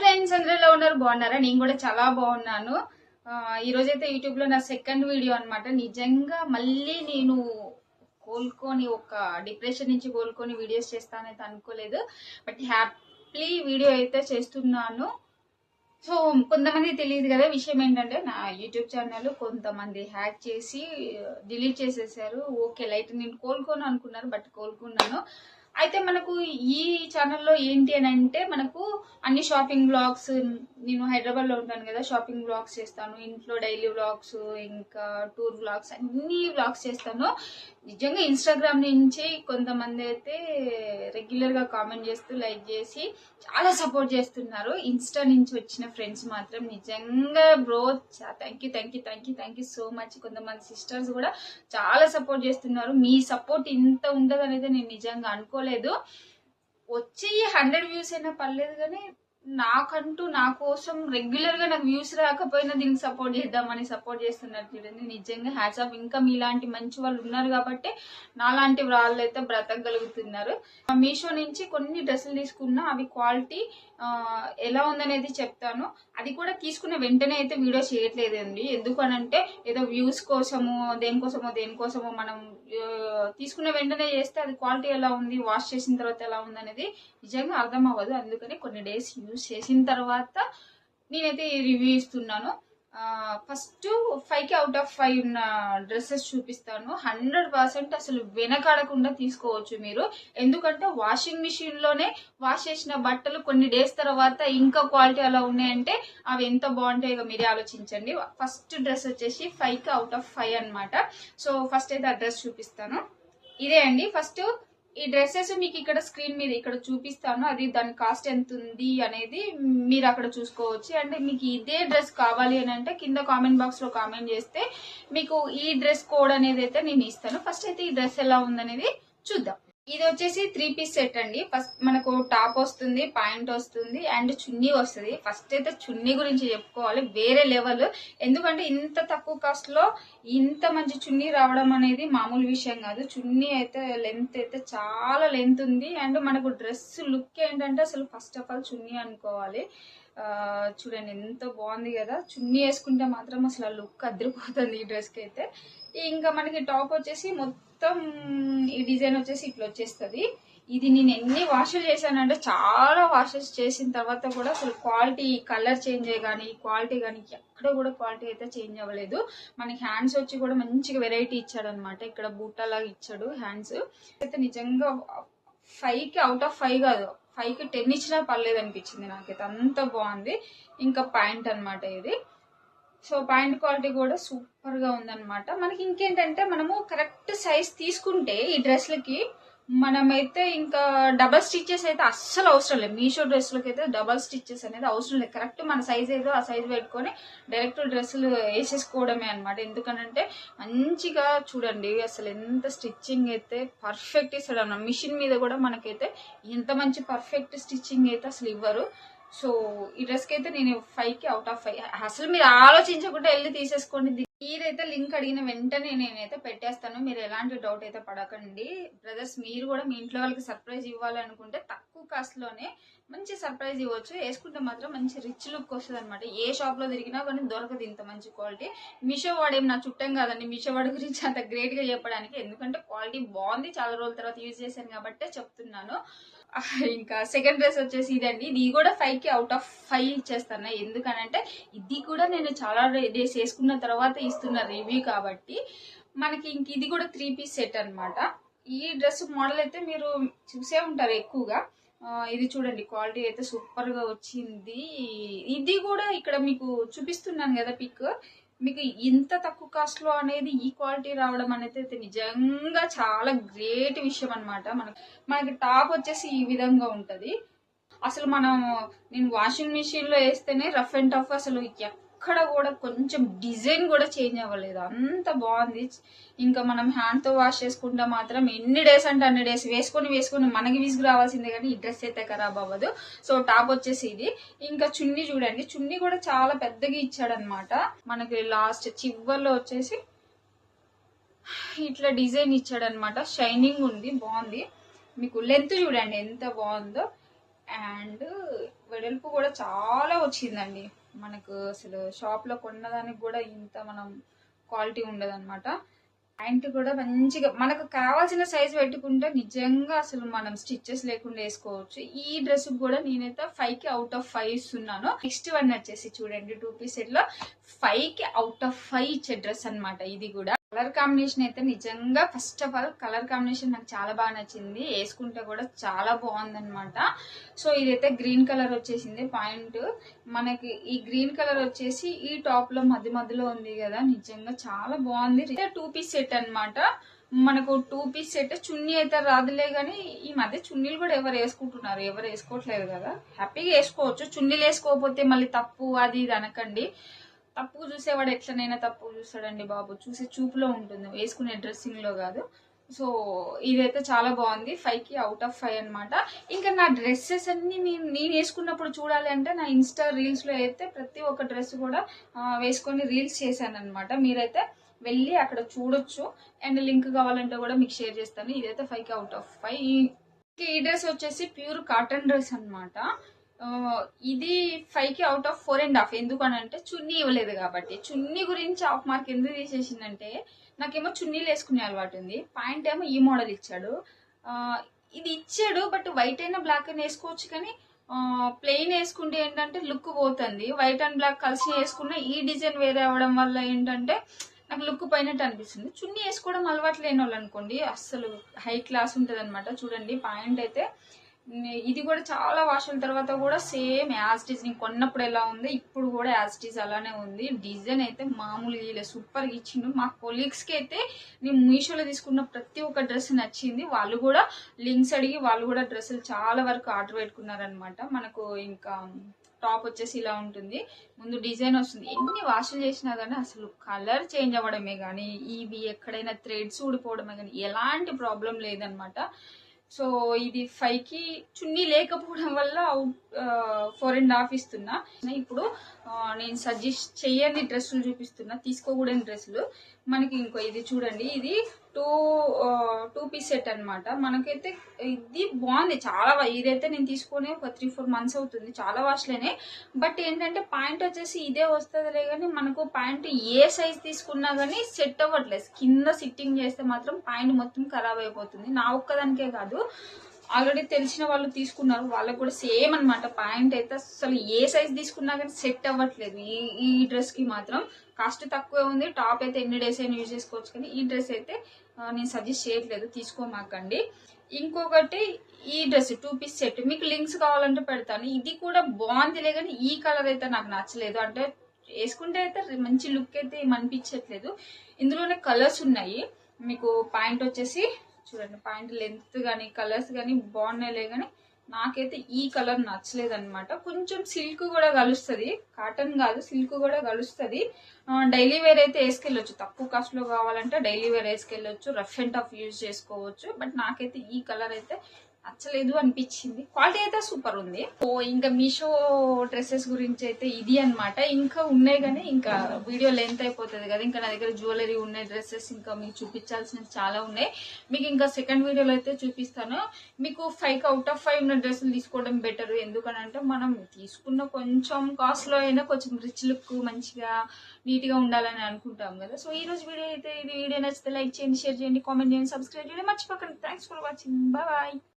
Friends, అందరూ ఎలా ఉన్నారు? బాగున్నారా? నేను కూడా చాలా బాగున్నాను. ఈ రోజైతే యూట్యూబ్ లో నా సెకండ్ వీడియో అన్నమాట. నిజంగా మళ్ళీ నేను కోలుకొని ఒక డిప్రెషన్ నుంచి కోలుకొని వీడియోస్ చేస్తానైతే అనుకోలేదు. బట్ హ్యాపీలీ వీడియో అయితే చేస్తున్నాను. సో కొంతమంది తెలియదు కదా, విషయం ఏంటంటే నా యూట్యూబ్ ఛానల్ కొంతమంది హ్యాక్ చేసి డిలీట్ చేసేసారు. ఓకే, లైట్ నేను కోలుకోను అనుకున్నారు, బట్ కోలుకున్నాను. అయితే మనకు ఈ ఛానల్లో ఏంటి అని అంటే, మనకు అన్ని షాపింగ్ బ్లాగ్స్, నేను హైదరాబాద్ లో ఉంటాను కదా, షాపింగ్ బ్లాగ్స్ చేస్తాను, ఇంట్లో డైలీ బ్లాగ్స్, ఇంకా టూర్ బ్లాగ్స్, అన్ని బ్లాగ్స్ చేస్తాను. నిజంగా ఇన్స్టాగ్రామ్ నుంచి కొంతమంది అయితే రెగ్యులర్ గా కామెంట్ చేస్తూ లైక్ చేసి చాలా సపోర్ట్ చేస్తున్నారు. ఇన్స్టా నుంచి వచ్చిన ఫ్రెండ్స్ మాత్రం నిజంగా bro, thank you so much. కొంతమంది సిస్టర్స్ కూడా చాలా సపోర్ట్ చేస్తున్నారు. మీ సపోర్ట్ ఇంత ఉండదు అనేది నేను నిజంగా అనుకోలేదు. వచ్చి 100 వ్యూస్ అయినా పర్లేదు, కానీ నాకంటూ నా కోసం రెగ్యులర్ గా నాకు వ్యూస్ రాకపోయినా దీనికి సపోర్ట్ చేద్దామని సపోర్ట్ చేస్తున్నారు చూడండి. నిజంగా హ్యాట్స్ ఆఫ్. ఇంకా మీలాంటి మంచి వాళ్ళు ఉన్నారు కాబట్టి నాలాంటి వాళ్ళు అయితే బ్రతకగలుగుతున్నారు. మీషో నుంచి కొన్ని డ్రెస్సులు తీసుకున్నా, అవి క్వాలిటీ ఎలా ఉందనేది చెప్తాను. అది కూడా తీసుకున్న వెంటనే అయితే వీడియో చేయట్లేదండి. ఎందుకనంటే ఏదో వ్యూస్ కోసమో దేనికోసమో మనం తీసుకున్న వెంటనే చేస్తే అది క్వాలిటీ ఎలా ఉంది, వాష్ చేసిన తర్వాత ఎలా ఉంది అనేది నిజంగా అర్థం అవ్వదు. అందుకని కొన్ని డేస్ యూజ్ చేసిన తర్వాత నేనైతే రివ్యూ ఇస్తున్నాను. ఫస్ట్ 5కి అవుట్ ఆఫ్ 5 ఉన్న డ్రెస్సెస్ చూపిస్తాను. 100% అసలు వెనకాడకుండా తీసుకోవచ్చు మీరు. ఎందుకంటే వాషింగ్ మిషన్ లోనే వాష్ చేసిన బట్టలు కొన్ని డేస్ తర్వాత ఇంకా క్వాలిటీ అలా ఉన్నాయంటే అవి ఎంత బాగుంటాయో మీరే ఆలోచించండి. ఫస్ట్ డ్రెస్ వచ్చేసి 5కి అవుట్ ఆఫ్ 5 అనమాట. సో ఫస్ట్ అయితే ఆ డ్రెస్ చూపిస్తాను. ఇదే అండి ఫస్ట్. ఈ డ్రెస్సెస్ మీకు ఇక్కడ స్క్రీన్ మీద ఇక్కడ చూపిస్తాను. అది దాని కాస్ట్ ఎంత ఉంది అనేది మీరు అక్కడ చూసుకోవచ్చు. అంటే మీకు ఇదే డ్రెస్ కావాలి అని అంటే కింద కామెంట్ బాక్స్ లో కామెంట్ చేస్తే మీకు ఈ డ్రెస్ కోడ్ అనేది అయితే నేను ఇస్తాను. ఫస్ట్ అయితే ఈ డ్రెస్ ఎలా ఉందనేది చూద్దాం. ఇది వచ్చేసి 3 పీస్ సెట్ అండి. ఫస్ట్ మనకు టాప్ వస్తుంది, ప్యాంట్ వస్తుంది అండ్ చున్నీ వస్తుంది. ఫస్ట్ అయితే చున్నీ గురించి చెప్పుకోవాలి, వేరే లెవెల్. ఎందుకంటే ఇంత తక్కువ కాస్ట్ లో ఇంత మంచి చున్నీ రావడం అనేది మామూలు విషయం కాదు. చున్నీ అయితే లెంత్ అయితే చాలా లెంత్ ఉంది. అండ్ మనకు డ్రెస్ లుక్ ఏంటంటే అసలు ఫస్ట్ ఆఫ్ ఆల్ చున్నీ అనుకోవాలి. చూడండి ఎంత బాగుంది కదా. చున్నీ వేసుకుంటే మాత్రం అసలు లుక్ అదిరిపోతుంది ఈ డ్రెస్ కి అయితే. ఇంకా మనకి టాప్ వచ్చేసి మొత్తం ఈ డిజైన్ వచ్చేసి ఇట్లా వచ్చేస్తుంది. ఇది నేను ఎన్ని వాషులు చేశానంటే చాలా వాషెస్ చేసిన తర్వాత కూడా అసలు క్వాలిటీ, కలర్ చేంజ్ కానీ క్వాలిటీ కానీ ఎక్కడ కూడా క్వాలిటీ అయితే చేంజ్ అవ్వలేదు. మనకి హ్యాండ్స్ వచ్చి కూడా మంచిగా వెరైటీ ఇచ్చాడు అనమాట. ఇక్కడ బూటా లాగా ఇచ్చాడు హ్యాండ్స్. అయితే నిజంగా 5కి అవుట్ ఆఫ్ 5 కాదు, 5కి 10 ఇచ్చినా పర్లేదు అనిపించింది నాకైతే, అంత బాగుంది. ఇంకా ప్యాంట్ అనమాట ఇది. సో ప్యాంట్ క్వాలిటీ కూడా సూపర్ గా ఉందన్నమాట. మనకి ఇంకేంటంటే మనము కరెక్ట్ సైజ్ తీసుకుంటే ఈ డ్రెస్లకి మనమైతే ఇంకా డబల్ స్టిచెస్ అయితే అస్సలు అవసరం లేదు. మీషో డ్రెస్లకి అయితే డబల్ స్టిచెస్ అనేది అవసరం లేదు. కరెక్ట్ మన సైజ్ ఏదో ఆ సైజ్ పెట్టుకొని డైరెక్ట్ డ్రెస్సులు వేసేసుకోవడమే అనమాట. ఎందుకనంటే మంచిగా చూడండి అసలు ఎంత స్టిచ్చింగ్ అయితే పర్ఫెక్ట్ ఇస్తాడు అన్న. మిషన్ మీద కూడా మనకైతే ఎంత మంచి పర్ఫెక్ట్ స్టిచ్చింగ్ అయితే అసలు ఇవ్వరు. సో ఈ డ్రెస్ కి అయితే నేను 5కి అవుట్ ఆఫ్ 5. అసలు మీరు ఆలోచించకుండా వెళ్ళి తీసేసుకోండి. మీరైతే లింక్ అడిగిన వెంటనే నేనైతే పెట్టేస్తాను. మీరు ఎలాంటి డౌట్ అయితే పడకండి బ్రదర్స్. మీరు కూడా మీ ఇంట్లో వాళ్ళకి సర్ప్రైజ్ ఇవ్వాలనుకుంటే తక్కువ కాస్ట్ లోనే మంచి సర్ప్రైజ్ ఇవ్వచ్చు. వేసుకుంటే మాత్రం మంచి రిచ్ లుక్ వస్తుంది అనమాట. ఏ షాప్ లో తిరిగినా కానీ దొరకదు ఇంత మంచి క్వాలిటీ. మీషో వాడేం నా చుట్టం కాదండి మీషో వాడి గురించి అంత గ్రేట్ గా చెప్పడానికి. ఎందుకంటే క్వాలిటీ బాగుంది, చాలా రోజుల తర్వాత యూజ్ చేశాను కాబట్టి చెప్తున్నాను. ఇంకా సెకండ్ డ్రెస్ వచ్చేసి ఇదండి. ఇది కూడా 5కి అవుట్ ఆఫ్ 5 ఇచ్చేస్తాను. ఎందుకనంటే ఇది కూడా నేను చాలా డేస్ వేసుకున్న తర్వాత ఇస్తున్న రివ్యూ కాబట్టి. మనకి ఇంక ఇది కూడా 3 పీస్ సెట్ అనమాట. ఈ డ్రెస్ మోడల్ అయితే మీరు చూసే ఉంటారు ఎక్కువగా. ఇది చూడండి క్వాలిటీ అయితే సూపర్ గా వచ్చింది. ఇది కూడా ఇక్కడ మీకు చూపిస్తున్నాను కదా పిక్. మీకు ఇంత తక్కువ కాస్ట్ లో అనేది ఈ క్వాలిటీ రావడం అనేది అయితే నిజంగా చాలా గ్రేట్ విషయం అనమాట. మనకి టాప్ వచ్చేసి ఈ విధంగా ఉంటది. అసలు నేను వాషింగ్ మిషన్ లో వేస్తేనే రఫ్ అండ్ టఫ్, అసలు ఎక్కడ కూడా కొంచెం డిజైన్ కూడా చేంజ్ అవ్వలేదు, అంత బాగుంది. ఇంకా మనం హ్యాండ్ తో వాష్ చేసుకుంటే మాత్రం ఎన్ని డేస్ అంటే అన్ని డేస్ వేసుకొని మనకి విసుగు రావాల్సిందే, కానీ ఈ డ్రెస్ అయితే ఖరాబ్ అవ్వదు. సో టాప్ వచ్చేసి ఇది. ఇంకా చున్నీ చూడండి, చున్నీ కూడా చాలా పెద్దగా ఇచ్చాడనమాట. మనకి లాస్ట్ చివర్లో వచ్చేసి ఇట్లా డిజైన్ ఇచ్చాడనమాట. షైనింగ్ ఉంది, బాగుంది. మీకు లెంత్ చూడండి ఎంత బాగుందో. అండ్ వెడల్పు కూడా చాలా వచ్చిందండి. మనకు అసలు షాప్లో కొన్నదానికి కూడా ఇంత మనం క్వాలిటీ ఉండదు అనమాట. ప్యాంట్ కూడా మంచిగా మనకు కావాల్సిన సైజ్ పెట్టుకుంటే నిజంగా అసలు మనం స్టిచ్చెస్ లేకుండా వేసుకోవచ్చు. ఈ డ్రెస్ కూడా నేనైతే 5 కి అవుట్ ఆఫ్ 5 ఇస్తున్నాను. నెక్స్ట్ వన్ వచ్చేసి చూడండి 2 పీస్ సెట్ లో 5 కి అవుట్ ఆఫ్ 5 ఇచ్చే డ్రెస్ అనమాట. ఇది కూడా కలర్ కాంబినేషన్ అయితే నిజంగా first of all colour combination నాకు చాలా బాగా నచ్చింది. వేసుకుంటే కూడా చాలా బాగుంది అనమాట. సో ఇదైతే గ్రీన్ కలర్ వచ్చేసింది. పాయింట్ మనకి ఈ గ్రీన్ కలర్ వచ్చేసి ఈ టాప్ లో మధ్యలో ఉంది కదా, నిజంగా చాలా బాగుంది. 2 పీస్ సెట్ అనమాట. మనకు 2 పీస్ సెట్ చున్నీ అయితే రాదులే గానీ ఈ మధ్య చున్నీలు కూడా ఎవరు వేసుకుంటున్నారు, ఎవరు వేసుకోవట్లేదు కదా. హ్యాపీగా వేసుకోవచ్చు. చున్నీలు వేసుకోకపోతే మళ్ళీ తప్పు అది ఇది అనకండి. తప్పు చూసేవాడు ఎట్లనైనా తప్పు చూస్తాడండి బాబు. చూసే చూపులో ఉంటుంది, వేసుకునే డ్రెస్సింగ్ లో కాదు. సో ఇదైతే చాలా బాగుంది. 5 కి అవుట్ ఆఫ్ 5 అనమాట. ఇంకా నా డ్రెస్సెస్ అన్ని నేను వేసుకున్నప్పుడు చూడాలి అంటే నా ఇన్స్టా రీల్స్ లో అయితే ప్రతి ఒక్క డ్రెస్ కూడా వేసుకొని రీల్స్ చేశాను అనమాట. మీరైతే వెళ్ళి అక్కడ చూడొచ్చు. అండ్ లింక్ కావాలంటే కూడా మీకు షేర్ చేస్తాను. ఇదైతే 5 కి అవుట్ ఆఫ్ 5. ఈ డ్రెస్ వచ్చేసి ప్యూర్ కాటన్ డ్రెస్ అనమాట. ఇది 5 కి అవుట్ ఆఫ్ 4.5. ఎందుకనంటే చున్నీ ఇవ్వలేదు కాబట్టి. చున్నీ గురించి హాఫ్ మార్క్ ఎందుకు తీసేసిందంటే నాకేమో చున్నీలు వేసుకునే అలవాటు ఉంది. పాయింట్ ఏమో ఈ మోడల్ ఇచ్చాడు. ఇది ఇచ్చాడు బట్ వైట్ అయినా బ్లాక్ అయినా వేసుకోవచ్చు, కానీ ప్లెయిన్ వేసుకుంటే ఏంటంటే లుక్ పోతుంది. వైట్ అండ్ బ్లాక్ కలిసి వేసుకున్న ఈ డిజైన్ వేరే అవ్వడం వల్ల ఏంటంటే నాకు లుక్ పోయినట్టు అనిపిస్తుంది. చున్నీ వేసుకోవడం అలవాటు లేని వాళ్ళు అనుకోండి అస్సలు హై క్లాస్ ఉంటుంది అనమాట. చూడండి పాయింట్ అయితే ఇది కూడా చాలా వాషుల తర్వాత కూడా సేమ్ యాజ్ ఇట్ ఈజ్ నేను కొన్నప్పుడు ఎలా ఉంది ఇప్పుడు కూడా యాజ్ ఇట్ ఈజ్ అలానే ఉంది. డిజైన్ అయితే మామూలుగా సూపర్గా ఇచ్చిండు. మా కొలీగ్స్కి అయితే నేను మీషోలో తీసుకున్న ప్రతి ఒక్క డ్రెస్ నచ్చింది. వాళ్ళు కూడా లింక్స్ అడిగి వాళ్ళు కూడా డ్రెస్సులు చాలా వరకు ఆర్డర్ పెట్టుకున్నారనమాట. మనకు ఇంకా టాప్ వచ్చేసి ఇలా ఉంటుంది, ముందు డిజైన్ వస్తుంది. ఎన్ని వాషులు చేసినా కానీ అసలు కలర్ చేంజ్ అవ్వడమే కానీ ఇవి ఎక్కడైనా థ్రెడ్స్ ఊడిపోవడమే కానీ ఎలాంటి ప్రాబ్లం లేదనమాట. సో ఇది 5 కి చున్నీ లేకపోవడం వల్ల 4.5 ఇస్తున్నా. ఇప్పుడు నేను సజెస్ట్ చేయని డ్రెస్సులు చూపిస్తున్నా, తీసుకోకూడని డ్రెస్సులు. మనకి ఇంకో ఇది చూడండి, ఇది 2 పీస్ సెట్ అనమాట. మనకైతే ఇది బాగుంది చాలా. ఇదైతే నేను తీసుకొని ఒక 3-4 మంత్స్ అవుతుంది, చాలా వాష్లేనే. బట్ ఏంటంటే పాయింట్ వచ్చేసి ఇదే వస్తుందిలే కానీ మనకు పాయింట్ ఏ సైజ్ తీసుకున్నా కానీ సెట్ అవ్వట్లేదు. కింద సిట్టింగ్ చేస్తే మాత్రం పాయింట్ మొత్తం ఖరాబ్ అయిపోతుంది. నా ఒక్కదానికే కాదు, ఆల్రెడీ తెలిసిన వాళ్ళు తీసుకున్నారు, వాళ్ళకు కూడా సేమ్ అనమాట. పాయింట్ అయితే అసలు ఏ సైజ్ తీసుకున్నా కానీ సెట్ అవ్వట్లేదు. ఈ డ్రెస్ కి మాత్రం కాస్ట్ తక్కువే ఉంది. టాప్ అయితే ఎన్ని డేస్ అయినా యూజ్ చేసుకోవచ్చు, కానీ ఈ డ్రెస్ అయితే నేను సజెస్ట్ చేయట్లేదు, తీసుకోమాకండి. ఇంకొకటి ఈ డ్రెస్ 2 పీస్ సెట్ మీకు లింక్స్ కావాలంటే పెడతాను. ఇది కూడా బాగుందిలే కానీ ఈ కలర్ అయితే నాకు నచ్చలేదు. అంటే వేసుకుంటే అయితే మంచి లుక్ అయితే అనిపించట్లేదు. ఇందులోనే కలర్స్ ఉన్నాయి. మీకు పాయింట్ వచ్చేసి చూడండి, పాయింట్ లెంత్ కానీ కలర్స్ కానీ బాగున్నాయిలే కానీ నాకైతే ఈ కలర్ నచ్చలేదు అనమాట. కొంచెం సిల్క్ కూడా కలుస్తుంది, కాటన్ కాదు సిల్క్ కూడా కలుస్తుంది. డైలీ వేర్ అయితే వేసుకెళ్ళొచ్చు, తక్కువ కాస్ట్ లో కావాలంటే డైలీ వేర్ వేసుకెళ్ళొచ్చు, రఫ్ అండ్ టఫ్ యూజ్ చేసుకోవచ్చు. బట్ నాకైతే ఈ కలర్ అయితే నచ్చలేదు అనిపించింది. క్వాలిటీ అయితే సూపర్ ఉంది. సో ఇంకా మీషో డ్రెస్సెస్ గురించి అయితే ఇది అనమాట. ఇంకా ఉన్నాయి కానీ ఇంకా వీడియో లెంత్ అయిపోతుంది కదా. ఇంకా నా దగ్గర జ్యువెలరీ ఉన్నాయి, డ్రెస్సెస్ ఇంకా మీకు చూపించాల్సినవి చాలా ఉన్నాయి. మీకు ఇంకా సెకండ్ వీడియోలో అయితే చూపిస్తాను. మీకు 5 అవుట్ ఆఫ్ 5 ఉన్న డ్రెస్సులు తీసుకోవడం బెటర్. ఎందుకనంటే మనం తీసుకున్న కొంచెం కాస్ట్ లో అయినా కొంచెం రిచ్ లుక్ మంచిగా నీట్ గా ఉండాలని అనుకుంటాం కదా. సో ఈ రోజు వీడియో అయితే ఇది. వీడియో నచ్చితే లైక్ చేయండి, షేర్ చేయండి, కామెంట్ చేయండి, సబ్స్క్రైబ్ చేయండి మర్చిపోకండి. Thanks for watching. బాయ్.